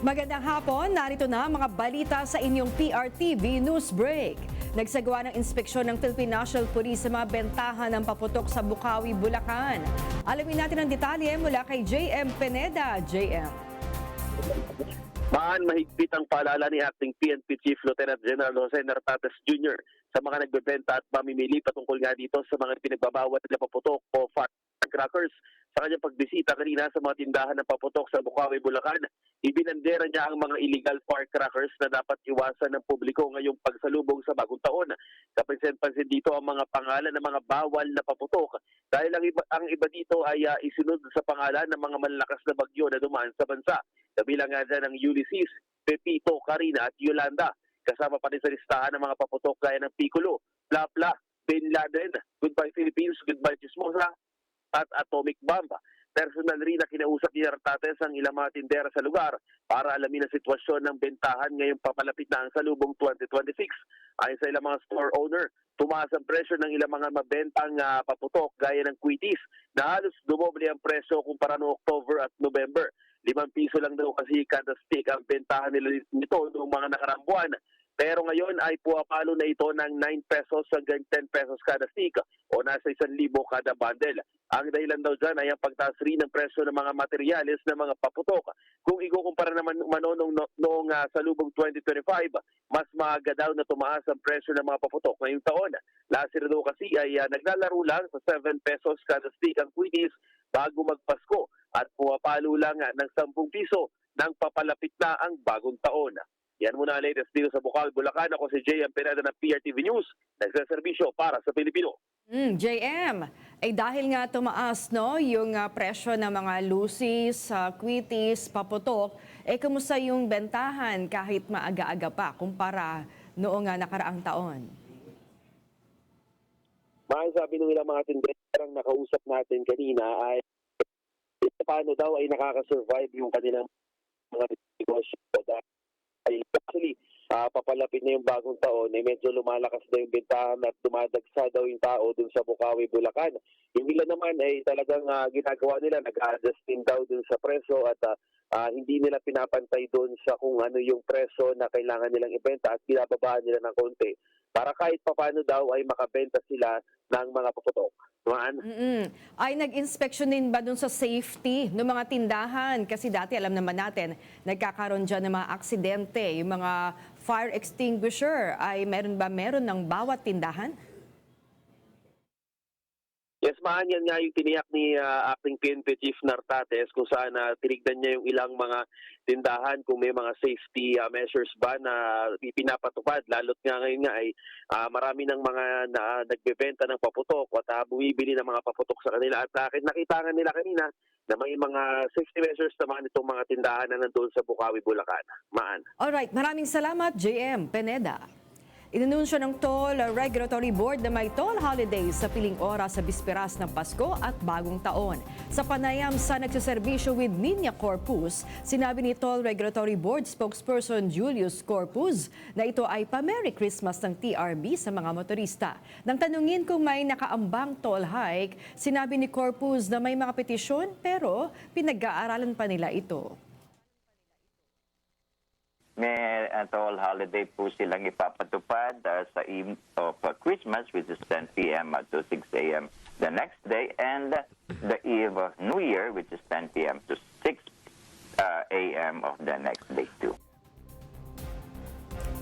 Magandang hapon, narito na ang mga balita sa inyong PRTV News Break. Nagsagawa ng inspeksyon ng Philippine National Police sa mga bentahan ng paputok sa Bukawi, Bulacan. Alamin natin ang detalye mula kay JM Pineda. JM. Mahigpit ang paalala ni Acting PNP Chief Lieutenant General Jose Nartates Jr. sa mga nagbebenta at mamimili patungkol nga dito sa mga pinagbabawal na paputok o firecrackers. Sa kanyang pagbisita kanina sa mga tindahan ng paputok sa Bukawi, Bulacan, ibinandera niya ang mga illegal firecrackers na dapat iwasan ng publiko ngayong pagsalubong sa bagong taon. Kapansin-pansin dito ang mga pangalan ng mga bawal na paputok dahil ang iba dito ay isunod sa pangalan ng mga malalakas na bagyo na dumaan sa bansa. Kabilang nga dyan ang Ulysses, Pepito, Karina at Yolanda. Kasama pa rin sa listahan ng mga paputok gaya ng Piccolo, Plapla, Bin Laden, Goodbye Philippines, Goodbye Chismosa at Atomic Bomb. Personal rin na kinausap ni Nartates ang ilang mga tindera sa lugar para alamin ang sitwasyon ng bentahan ngayong papalapit na ang salubong 2026. Ayon sa ilang mga store owner, tumaas ang presyo ng ilang mga mabentang paputok gaya ng Quitis na halos dumoble ang presyo kumpara noong October at November. 5 piso lang daw kasi kada stick ang bentahan nila nito noong mga nakaraang buwan. Pero ngayon ay pumapalo na ito ng 9 pesos hanggang 10 pesos kada stick o nasa 1,000 kada bundle. Ang dahilan daw dyan ay ang pagtaas rin ng presyo ng mga materyales ng mga paputok. Kung ikukumpara naman noong salubong 2025, mas maaga daw na tumaas ang presyo ng mga paputok ngayong taon. Last year daw kasi ay naglalaro lang sa 7 pesos kada stick ang Quitis bago magpasko at pumapalo lang ng 10 piso nang papalapit na ang bagong taon. Yan muna ang latest dito sa Bukawi, Bulacan. Ako si JM Pineda ng PRTV News, nagsaserbisyo para sa Pilipino. JM, dahil nga tumaas yung presyo ng mga lusis, Quitis, paputok, kumusta yung bentahan kahit maaga-aga pa kumpara noong nakaraang taon? Sabi ng ilang mga tinderang nakausap natin kanina ay paano daw ay nakaka-survive yung kanilang mga negosyo. Actually, papalapit na yung bagong taon, medyo lumalakas na yung bentahan at dumadagsa daw yung tao dun sa Bukawi, Bulacan. Yung ilan naman ay talagang ginagawa nila, nag-adjust din daw dun sa presyo at hindi nila pinapantay dun sa kung ano yung presyo na kailangan nilang ibenta at binababaan nila ng konti para kahit papano daw ay makabenta sila ng mga paputok. Ay nag-inspection din ba dun sa safety ng mga tindahan? Kasi dati alam naman natin, nagkakaroon dyan ng mga aksidente. Yung mga fire extinguisher, ay meron ng bawat tindahan? Yes, yan nga yung tiniyak ni Acting PNP Chief Nartates kung saan tinignan niya yung ilang mga tindahan kung may mga safety measures ba na pinapatupad. Lalo't nga ngayon nga ay marami ng mga nagbebenta ng paputok at bumibili ng mga paputok sa kanila. At nakita nga nila kanina na may mga safety measures naman itong mga tindahan na nandun sa Bukawi, Bulacan. Alright, maraming salamat JM Pineda. Inanunsyo ng Toll Regulatory Board na may toll holidays sa piling oras sa bisperas ng Pasko at Bagong Taon. Sa panayam sa nagsaserbisyo with Niña Corpus, sinabi ni Toll Regulatory Board spokesperson Julius Corpus na ito ay pa-Merry Christmas ng TRB sa mga motorista. Nang tanungin kung may nakaambang toll hike, sinabi ni Corpus na may mga petisyon pero pinag-aaralan pa nila ito. May toll holiday po silang ipapatupad sa eve of Christmas, which is 10 p.m. to 6 a.m. the next day, and the eve of New Year, which is 10 p.m. to 6 a.m. of the next day too.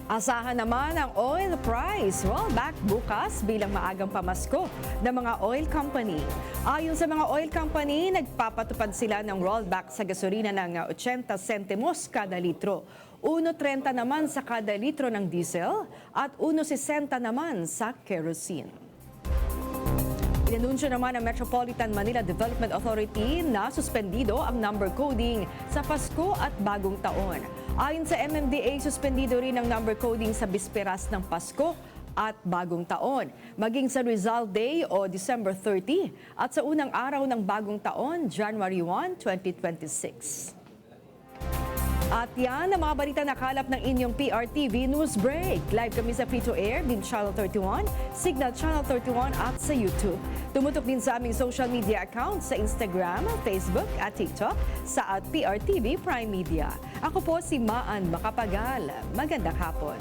Asahan naman ang oil price rollback bukas bilang maagang pamasko ng mga oil company. Ayon sa mga oil company, nagpapatupad sila ng rollback sa gasolina ng 80 sentimos kada litro. 1.30 naman sa kada litro ng diesel at 1.60 naman sa kerosene. Inanunsyo naman ng Metropolitan Manila Development Authority na suspendido ang number coding sa Pasko at Bagong Taon. Ayon sa MMDA, suspendido rin ang number coding sa bisperas ng Pasko at Bagong Taon, maging sa Rizal Day o December 30 at sa unang araw ng Bagong Taon, January 1, 2026. At yan ang mga balita na kalap ng inyong PRTV News Break. Live kami sa free-to-air, Beam Channel 31, Signal Channel 31 at sa YouTube. Tumutok din sa aming social media accounts sa Instagram, Facebook at TikTok sa @PRTV Prime Media. Ako po si Maan Macapagal. Magandang hapon.